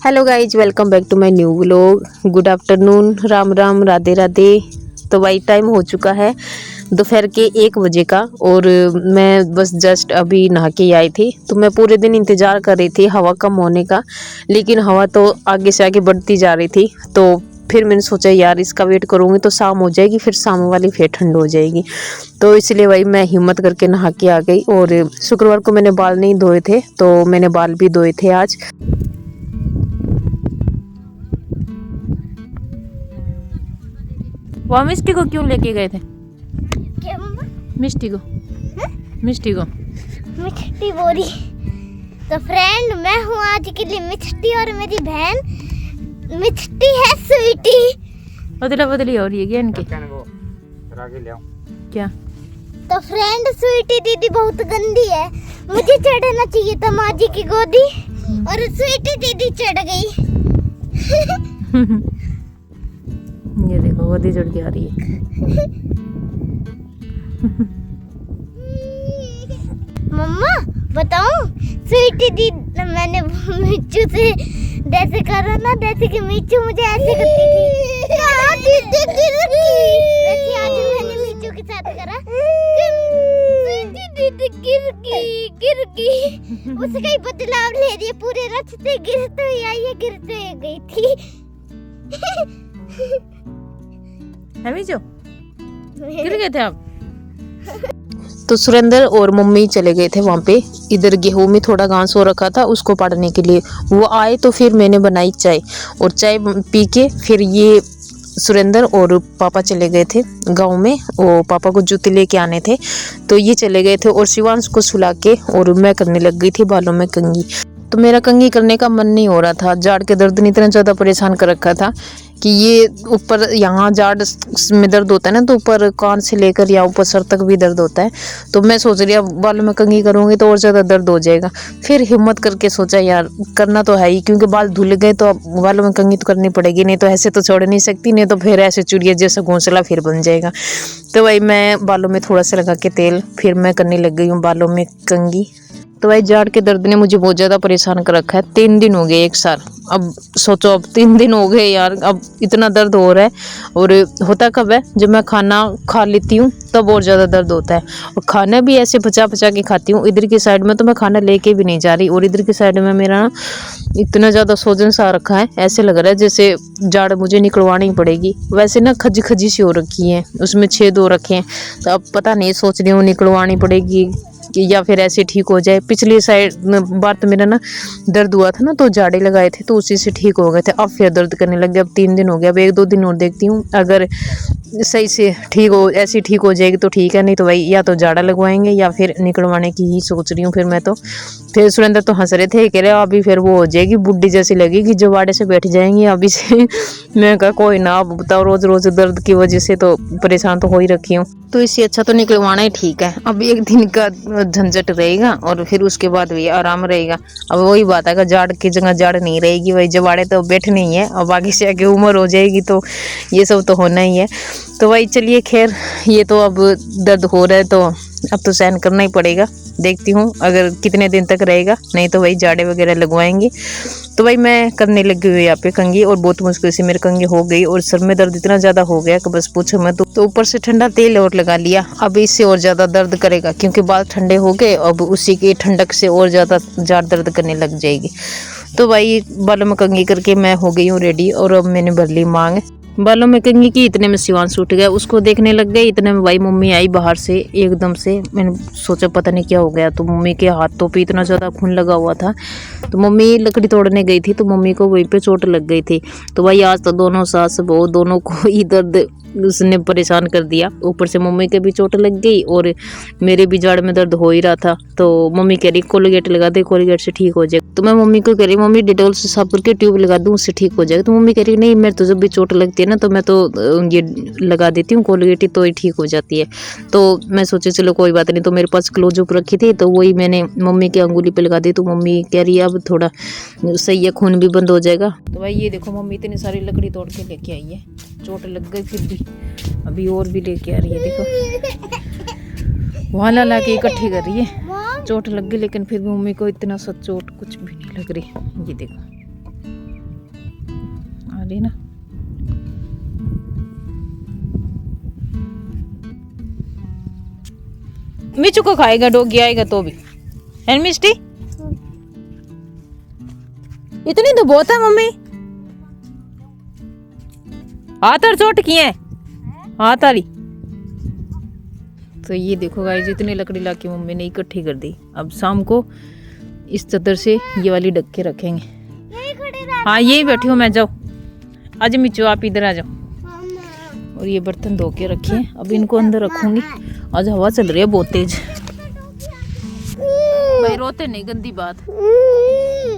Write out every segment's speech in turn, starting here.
Hello guys, welcome back to my new vlog. Good afternoon, Ram Ram, Radhe Radhe. तो भाई time हो चुका है दोपहर के 1 बजे का और मैं बस जस्ट अभी नहा के आई थी। तो मैं पूरे दिन इंतज़ार कर रही थी हवा कम होने का, लेकिन हवा तो आगे से आगे बढ़ती जा रही थी। तो फिर मैंने सोचा यार इसका वेट करूँगी तो शाम हो जाएगी, फिर शाम वाली फिर ठंड हो जाएगी। तो इसलिए भाई मैं हिम्मत करके नहा के आ गई। और शुक्रवार को मैंने बाल नहीं धोए थे तो मैंने बाल भी धोए थे आज। वहाँ मिष्टी को क्यों लेके गए थे? क्या मम्मा? मिष्टी को मिष्टी को मिष्टी बोरी। तो फ्रेंड, मैं हूँ आज के लिए मिष्टी और मेरी बहन मिष्टी है स्वीटी। बदला बदली हो रही है क्या इनकी? क्या? तो फ्रेंड, स्वीटी दीदी बहुत गंदी है, मुझे चढ़ना चाहिए था माँ जी की गोदी और स्वीटी दीदी चढ़ गई। ये देखो गोदी चढ़ के आ रही है। मम्मा बताऊं, स्वीटी दीदी मैंने मिच्चू से जैसे करा ना, जैसे कि मिच्चू मुझे ऐसे करती थी। हाँ, दीदी गिर गई। वैसे आज मैंने मिच्चू के साथ करा, स्वीटी दीदी गिर गई। उसका ही बदलाव ले रही है, पूरे रास्ते गिरते हुए आई है, गिरते हुए गई थी। है जो गिर गए थे आप? तो सुरेंद्र और मम्मी चले गए थे वहाँ पे। इधर गेहूं में थोड़ा घास हो रखा था उसको पाड़ने के लिए। वो आए तो फिर मैंने बनाई चाय, और चाय पी के फिर ये सुरेंद्र और पापा चले गए थे गांव में। वो पापा को जूते लेके आने थे तो ये चले गए थे। और शिवांश को सुला के और मैं करने लग गई थी बालों में कंघी। तो मेरा कंघी करने का मन नहीं हो रहा था, जाड़ के दर्द ने इतना ज़्यादा परेशान कर रखा था कि ये ऊपर यहाँ जाड़ में दर्द होता है ना, तो ऊपर कान से लेकर या ऊपर सर तक भी दर्द होता है। तो मैं सोच रही अब बालों में कंघी करूँगी तो और ज़्यादा दर्द हो जाएगा। फिर हिम्मत करके सोचा यार करना तो है ही, क्योंकि बाल धुल गए तो अब बालों में कंघी तो करनी पड़ेगी, नहीं तो ऐसे तो छोड़ नहीं सकती, नहीं तो फिर ऐसे चुड़िया जैसा घोंसला फिर बन जाएगा। तो भाई मैं बालों में थोड़ा सा लगा के तेल फिर मैं करने लग गई हूँ बालों में कंघी। तो भाई जाड़ के दर्द ने मुझे बहुत ज़्यादा परेशान कर रखा है। 3 दिन हो गए एक साथ। अब सोचो, अब 3 दिन हो गए यार, अब इतना दर्द हो रहा है। और होता कब है, जब मैं खाना खा लेती हूँ तब और ज़्यादा दर्द होता है। और खाना भी ऐसे बचा बचा के खाती हूँ। इधर की साइड में तो मैं खाना लेके भी नहीं जा रही, और इधर की साइड में मेरा ना इतना ज़्यादा सोजन सा रखा है, ऐसे लग रहा है जैसे जाड़ मुझे निकलवानी पड़ेगी। वैसे ना खजी खजी सी हो रखी है, उसमें छेद हो रखे हैं। तो अब पता नहीं, सोच रही हूँ निकलवानी पड़ेगी या फिर ऐसे ठीक हो जाए। पिछली साइड बार तो मेरा ना दर्द हुआ था ना, तो जाड़े लगाए थे तो उसी से ठीक हो गए थे। अब फिर दर्द करने लग गया। अब 3 दिन हो गया। अब 1-2 दिन और देखती हूँ, अगर सही से ठीक हो, ऐसी ठीक हो जाएगी तो ठीक है, नहीं तो भाई या तो जाड़ा लगवाएंगे या फिर निकलवाने की ही सोच रही हूँ फिर मैं तो। फिर सुरेंद्र तो हंस रहे थे, कह रहे अभी फिर वो हो जाएगी बुढ़ी जैसी लगेगी, जवाड़े से बैठ जाएंगी अभी से। मैं कहा कोई ना, अब बताओ रोज रोज दर्द की वजह से तो परेशान तो हो ही रखी हूँ, तो इससे अच्छा तो निकलवाना ही ठीक है। अब 1 दिन का झंझट रहेगा और फिर उसके बाद भी आराम रहेगा। अब वही बात है कि जाड़ की जगह जाड़ नहीं रहेगी, वही जवाड़े तो बैठने ही है। अब आगे से आगे उम्र हो जाएगी तो ये सब तो होना ही है। तो भाई चलिए, खैर ये तो अब दर्द हो रहा है तो अब तो सहन करना ही पड़ेगा। देखती हूँ अगर कितने दिन तक रहेगा, नहीं तो भाई जाड़े वगैरह लगवाएंगे। तो भाई मैं करने लगी हुई यहाँ पे कंघी, और बहुत मुश्किल से मेरी कंघी हो गई। और सर में दर्द इतना ज़्यादा हो गया कि बस पूछो मैं। तो ऊपर से ठंडा तेल और लगा लिया। अब इससे और ज़्यादा दर्द करेगा, क्योंकि बाल ठंडे हो गए। अब उसी की ठंडक से और ज़्यादा जाड़ दर्द करने लग जाएगी। तो भाई बालों में कंघी करके मैं हो गई हूँ रेडी, और अब मैंने भर ली मांग। बालों में कंघी की, इतने में शिवांश उठ गया, उसको देखने लग गए। इतने में भाई मम्मी आई बाहर से एकदम से। मैंने सोचा पता नहीं क्या हो गया, तो मम्मी के हाथों पे इतना ज़्यादा खून लगा हुआ था। तो मम्मी लकड़ी तोड़ने गई थी तो मम्मी को वहीं पे चोट लग गई थी। तो भाई आज तो दोनों सास बहू दोनों को ही दर्द उसने परेशान कर दिया। ऊपर से मम्मी के भी चोट लग गई और मेरे भी जाड़ में दर्द हो ही रहा था। तो मम्मी कह रही कोलगेट लगा दे, कोलगेट से ठीक हो जाएगा। तो मैं मम्मी को कह रही मम्मी डिटॉल से साफ करके ट्यूब लगा दूँ, उससे ठीक हो जाएगा। तो मम्मी कह रही नहीं, मेरे तो जब भी चोट लगती है ना तो मैं तो ये लगा देती हूँ कोलगेट, तो ही ठीक हो जाती है। तो मैं सोची चलो कोई बात नहीं। तो मेरे पास क्लोजअप रखी थी तो वही मैंने मम्मी की अंगुली पे लगा दी। तो मम्मी कह रही है अब थोड़ा सही है, खून भी बंद हो जाएगा। तो भाई ये देखो मम्मी इतनी सारी लकड़ी तोड़ के लेके आई है, चोट लग गई फिर भी अभी और भी लेके आ रही है। देखो वहाँ ला के इकट्ठी कर रही है। चोट लग गई लेकिन फिर भी मम्मी को इतना सा चोट कुछ भी नहीं लग रही। ये देखो रही ना। मिचू को खाएगा डॉगी आएगा तो भी, है ना मिष्टी? इतनी तो बहुत है मम्मी। हाथ और चोट किए हाथ वाली। तो ये देखो गाइस, जितनी लकड़ी लाके मम्मी ने इकट्ठी कर दी। अब शाम को इस चादर से ये वाली ढक के रखेंगे। हाँ यही बैठी हूँ मैं, जाओ आज मिचू आप इधर आ जाओ। और ये बर्तन धो के रखे हैं, अब इनको अंदर रखूंगी। आज हवा चल रही है बहुत तेज। भाई रोते नहीं, गंदी बात।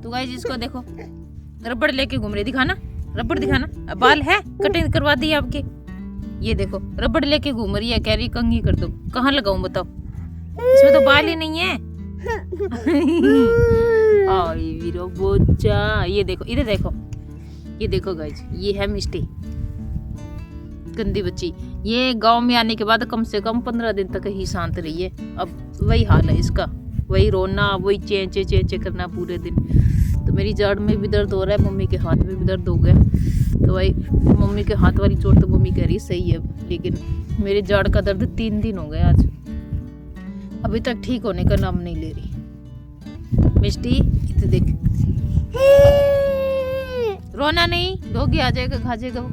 तो गाइस इसको देखो, रबड़ लेके घूम रही, दिखाना रबड़ दिखाना। बाल है कटिंग करवा दी आपके, ये देखो रबड़ लेके घूम रही है, कह रही कंघी कर दो। कहाँ लगाऊं बताओ, इसमें तो बाल ही नहीं है। आई वीरो बोचा, ये देखो इधर देखो, ये देखो गाइस, ये है मिष्टी, गंदी बच्ची। ये गांव में आने के बाद कम से कम 15 दिन तक ही शांत रही है। अब वही हाल है इसका, वही रोना, वही चेंचे चेंचे करना पूरे दिन। तो मेरी जड़ में भी दर्द हो रहा है, मम्मी के हाथ में भी दर्द हो गया। तो भाई मम्मी के हाथ वाली चोट तो मम्मी कह रही सही है, लेकिन मेरे जड़ का दर्द 3 दिन हो गए आज, अभी तक ठीक होने का नाम नहीं ले रही। मिष्टी इधर देख, रोना नहीं, डॉगी आ जाएगा खा जाएगा वो।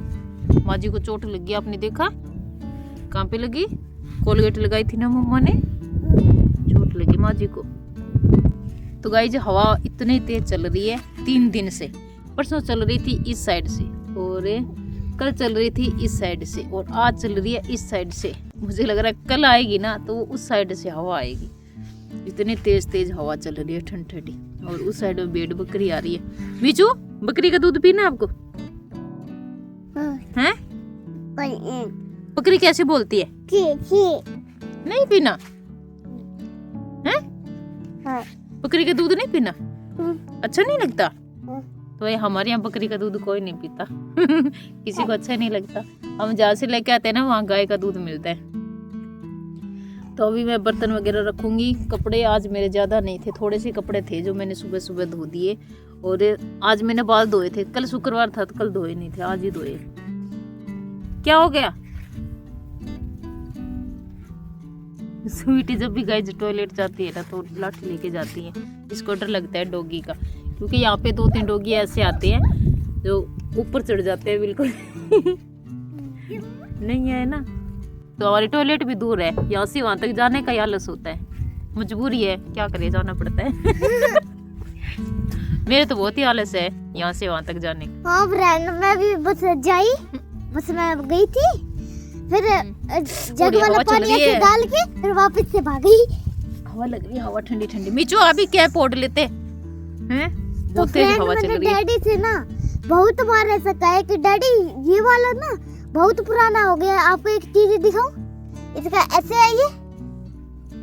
माँ जी को चोट लग गई, आपने देखा? कहाँ पे लगी? कोलगेट लगाई थी ना मम्मा ने, चोट लगी माँ जी को। तो गाइस हवा इतनी तेज चल रही है 3 दिन से। परसों चल रही थी इस साइड से, और कल चल रही थी इस साइड से, और आज चल रही है इस साइड से। मुझे लग रहा है कल आएगी ना तो उस साइड से हवा आएगी। इतनी तेज तेज हवा चल रही है, ठंडी ठंडी। और उस साइड में भेड़ बकरी आ रही है। बीचू बकरी का दूध पीना आपको हैं? बकरी कैसे बोलती है? नहीं पीना है? बकरी का दूध नहीं पीना? अच्छा नहीं लगता? तो ये हमारे यहाँ बकरी का दूध कोई नहीं पीता। किसी को अच्छा नहीं लगता। हम जहाँ से लेके आते हैं ना, वहाँ गाय का दूध मिलता है। तो अभी मैं बर्तन वगैरह रखूंगी। कपड़े आज मेरे ज्यादा नहीं थे, थोड़े से कपड़े थे जो मैंने सुबह सुबह धो दिए। और आज मैंने बाल धोए थे, कल शुक्रवार था तो कल धोए नहीं थे, आज ही धोए। क्या हो गया? स्वीटी जब भी गाइस टॉयलेट जाती है ना तो लाठी लेके जाती है। इसको डर लगता है डॉगी का, क्योंकि यहाँ पे 2-3 डॉगी ऐसे आते हैं जो ऊपर चढ़ जाते हैं बिल्कुल। नहीं है ना, तो हमारी टॉयलेट भी दूर है, यहाँ से वहां तक जाने का आलस होता है, मजबूरी है, क्या करे, जाना पड़ता है। मेरे तो बहुत ही आलस है यहाँ से वहां तक जाने का। हाँ फ्रेंड, मैं भी बस मैं गई थी, फिर जग वाला पानी ऐसे डाल के फिर वापस से भाग गई। हवा लग रही है, हवा ठंडी ठंडी। मिचू अभी क्या पोड़ लेते हैं? तो फ्रेंड मैंने डैडी से ना बहुत बार ऐसा कहा है कि डैडी ये वाला ना बहुत पुराना हो गया, आपको एक चीज दिखाऊं, इसका ऐसे है, ये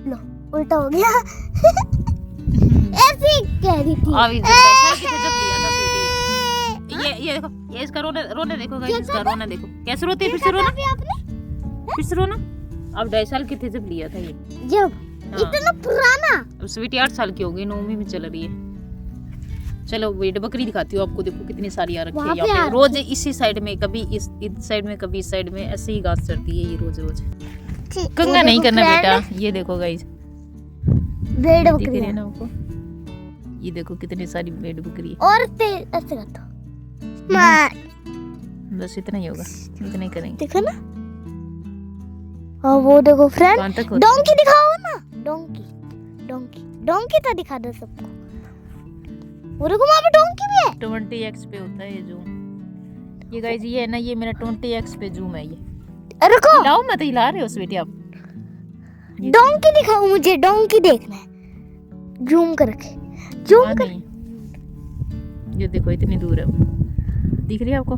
लो उल्टा हो गया। ऐसे कह रही थी। ये देखो, ये इसका रोना देखो गाइस, इसका रोना देखो कैसे रोती है। फिर से रोना, फिर से रोना। अब 2.5 साल की थे जब लिया था ये, जब इतना पुराना। अब स्वीटी 8 साल की हो गई, 9वीं में चल रही है। चलो वेट बकरी दिखाती हूँ आपको, देखो कितनी सारी आ रखी है यहाँ पे। रोज इसी साइड में, कभी इस साइड में, कभी इस साइड में, ऐसे ही घास चढ़ती है ये रोज रोज। कंगा नहीं करना बेटा। ये देखो गाइस, भेड़ बकरी है ना आपको, ये देखो कितनी सारी भेड़ बकरी है। और ऐसे कर दो, बस इतना ही होगा, इतना ही करेंगे। देखो ना, और वो देखो फ्रेंड, डोंकी दिखाओ ना, डोंकी डोंकी डोंकी तो दिखा दो सबको। वो देखो वहाँ पे डोंकी भी है। 20x पे होता है ये जूम। ये गाइस ये है ना, ये मेरा 20x पे जूम है ये। रुको, हिलाओ मत, हिला रहे हो स्वीटी आप। डोंकी दिखाओ मुझे, डोंकी देखना है, जूम करके, जूम कर। ये देखो इतनी दूर है, दिख रही है आपको?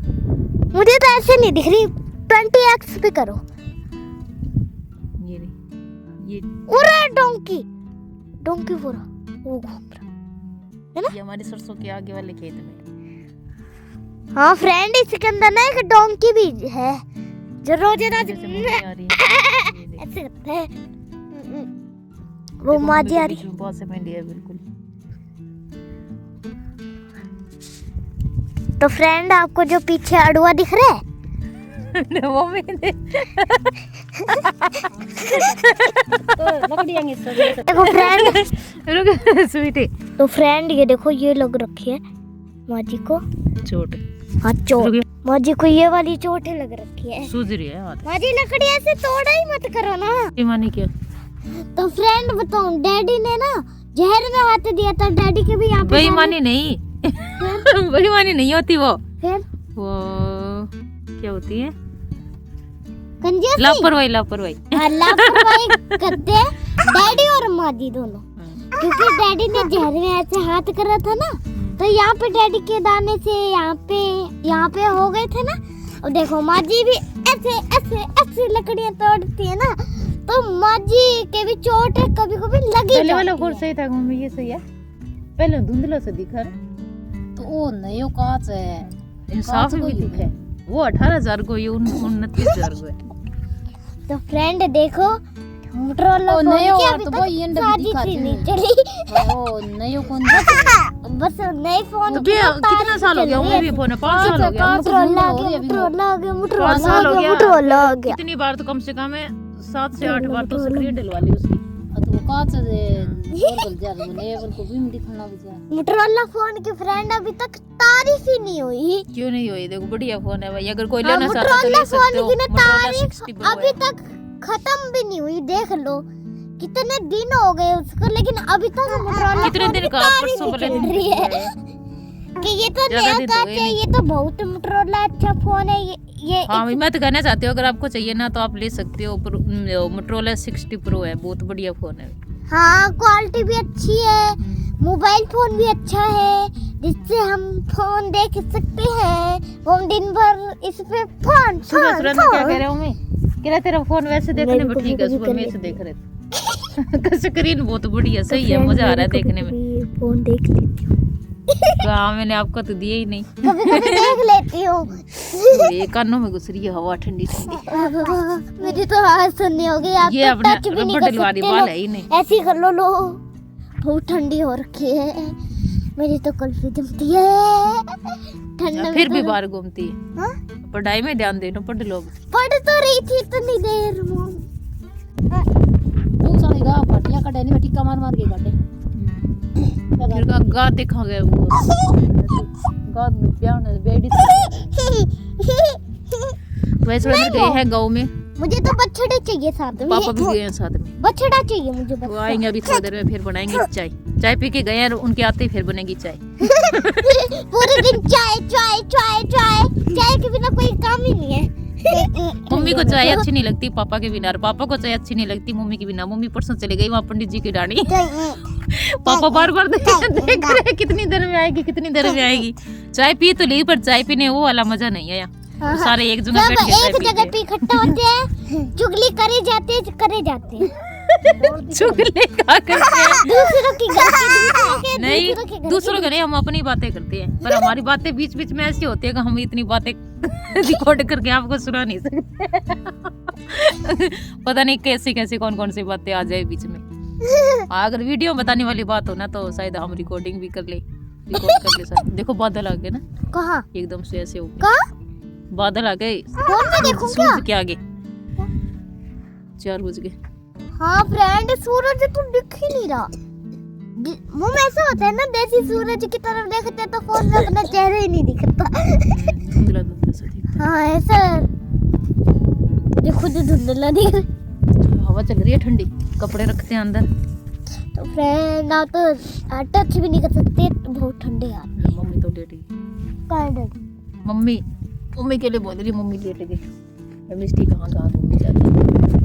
मुझे तो ऐसे नहीं दिख रही, 20x पे करो। ये पूरा डोंकी डोंकी पूरा वो घूम रहा है ना। ये हमारे सरसों के आगे वाले खेत में। हाँ फ्रेंड, इसके अंदर ना एक डोंकी भी है जो रोज रोज ऐसे करता है। वो माँ जी आ रही, बहुत से भिंडी है बिल्कुल। तो फ्रेंड आपको जो पीछे अड़ुआ दिख रहा है मम्मी ने देखो फ्रेंड, रुक स्वीटी, तो फ्रेंड ये देखो ये लग रखी है माजी को चोट हाँ चोट, माजी को ये वाली चोट लग रखी है। सूज रही है हाथ। माजी लकड़ी ऐसे तोड़ा ही मत करो ना। ये मानी क्या? तो फ्रेंड बताऊं, डैडी ने ना जहर में हाथ दिया था, डैडी के भी यहाँ पे बेईमानी नहीं बेईमानी नहीं होती वो फिर क्या होती है? कंजूसी, लापरवाही, लापरवाही। लापरवाही करते हैं डैडी और माजी दोनों, क्योंकि डैडी ने जहर में ऐसे हाथ करा था ना, तो यहाँ पे डैडी के दाने से यहाँ पे हो गए थे ना। और देखो माजी भी ऐसे ऐसे ऐसे लकड़ियाँ तोड़ती है ना, तो माजी के भी चोट है कभी कभी लगी। पहले वाला फोन सही था मम्मी, ये सही है। पहले धुंधला से दिखा तो वो नयो कांच है, साफ भी दिखे। वो 18,000 को, ये 29,000 को है। तो फ्रेंड देखो मोटरोला फोन नयो की और अभी तो तक वो ये शादी दिखाती थी नहीं। नहीं चली। वो नयो कौन बस नए फोन तो की भैया तो तारीफ कितना साल हो गया? चल वो रही भी है। फोन है 5 साल हो गया। मोटरोला आ हो गया, गया अभी। मोटरोला आ गया, 5 मोटरोला साल आ हो गया, गया। मोटरोला आ गया। कितनी बार तो कम से कम है 7 से 8 बार तो स्क्रीन डलवा ली उसकी। तो वो कांच है बोल जा रहा है, बोल को भी दिखाना बेचारा। मोटरोला फोन की फ्रेंड अभी तक तारीफ ही नहीं हुई। क्यों नहीं हुई? देखो बढ़िया फोन है भाई, अगर कोई हाँ, लेना चाहता तो ले मोटरोला सकते हो। फोन की ना Motorola तारीफ 60 Pro अभी है। तक खत्म भी नहीं हुई, देख लो कितने दिन हो गए उसको, लेकिन अभी तक मोटरोला कितने दिन का? परसों वाले चल दिन रही है कि ये तो ज्यादा नया दिन तो कांच हुए है, नहीं। ये तो बहुत मोटरोला अच्छा फोन है। ये हाँ मैं तो कहना चाहती हूँ, अगर आपको चाहिए ना तो आप ले सकते हो। Motorola 60 Pro है, बहुत बढ़िया फोन है। हाँ क्वालिटी भी अच्छी है, मोबाइल फोन भी अच्छा है, जिससे हम फोन देख सकते हैं। हम दिन भर इस पे फोन सुबह फोन सुरेंद्र क्या कह फोन। रहा हूँ मैं? कह रहा तेरा फोन वैसे देखने में ठीक है, सुबह में से देख रहे थे। स्क्रीन बहुत बढ़िया, सही है, मजा आ रहा है देखने में। फोन देख लेती हूँ, हाँ मैंने आपको तो दिया ही नहीं। कभी कभी देख लेती हूँ। ये कानों में घुस रही है हवा, ठंडी ठंडी। मेरी तो आवाज सुननी होगी, आप ये तो अपने टच भी नहीं रबड़ कर डलवा दी, सकते। बाल लो, है ही नहीं। ऐसी कर लो, लो बहुत ठंडी हो रखी है, मेरी तो कुल्फी जमती है ठंड में। फिर भी तो- बाहर घूमती है। हाँ? पढ़ाई में ध्यान देना, पढ़ लो। पढ़ तो रही थी इतनी देर में। वो सालेगा फटिया का डैनी में टिक्का मार मार के काटे। फिर गा देखा गया वो गा ब्याह ने बेड़ी। वैसे उधर गए हैं गांव में, मुझे तो बछड़े चाहिए साथ में। पापा भी गए हैं साथ में। बछड़ा चाहिए मुझे, वो बछड़ा। आएंगे अभी थोड़ी देर में, फिर बनाएंगे चाय। चाय पी के गए हैं, उनके आते ही फिर बनेगी चाय। पूरे दिन चाय चाय चाय चाय, चाय के बिना कोई काम ही नहीं है। मम्मी को चाय अच्छी नहीं लगती पापा के बिना, और पापा को चाय अच्छी नहीं लगती मम्मी के बिना। मम्मी परसों चले गई वहाँ पंडित जी की डाणी। पापा बार बार देख रहे हैं कितनी देर में आएगी, कितनी देर में आएगी। चाय पी तो ली, पर चाय पीने वो वाला मजा नहीं है यहाँ। हाँ, सारे एक जगह सब बैठ के चाय एक जगह पीते पे इकट्ठा होते हैं, चुगली करे जाते हैं। हैं। चुगली का करते हैं। दूसरों की गलती दूसरों के, नहीं, दूसरों की गलती। दूसरों के नहीं, हम अपनी बातें करते हैं, पर हमारी बातें बीच बीच में ऐसी होती है कि हम इतनी बातें रिकॉर्ड करके आपको सुना नहीं सकते। पता नहीं कैसी कैसी कौन कौन सी बातें आ जाए बीच में। अगर वीडियो में बताने वाली बात हो ना तो शायद हम रिकॉर्डिंग भी कर ले, रिकॉर्ड कर ले शायद। देखो बादल आ गए ना, कहाँ एकदम से ऐसे हो गए कहाँ बादल आ गए। फोन में देखूं क्या? सूरज के आगे 4 बज गए। हाँ फ्रेंड, सूरज तो दिख ही नहीं रहा। मुंह में ऐसा होता है ना, देसी सूरज की तरफ देखते हैं तो फोन में अपना चेहरा ही नहीं दिखता। धुंधला धुंधला सा दिखता हाँ ऐसा मुझे खुद धुंधला दिख रहा है। है। हवा चल रही है ठंडी, कपड़े रखते हैं अंदर। तो फ्रेंड आप तो टच भी नहीं कर सकते, बहुत ठंडे यार। मम्मी तो लेट गई। कहाँ है डैडी? मम्मी के लिए बोल रही, मम्मी लेट गई। मिस्टी कहाँ घूमने जाती है।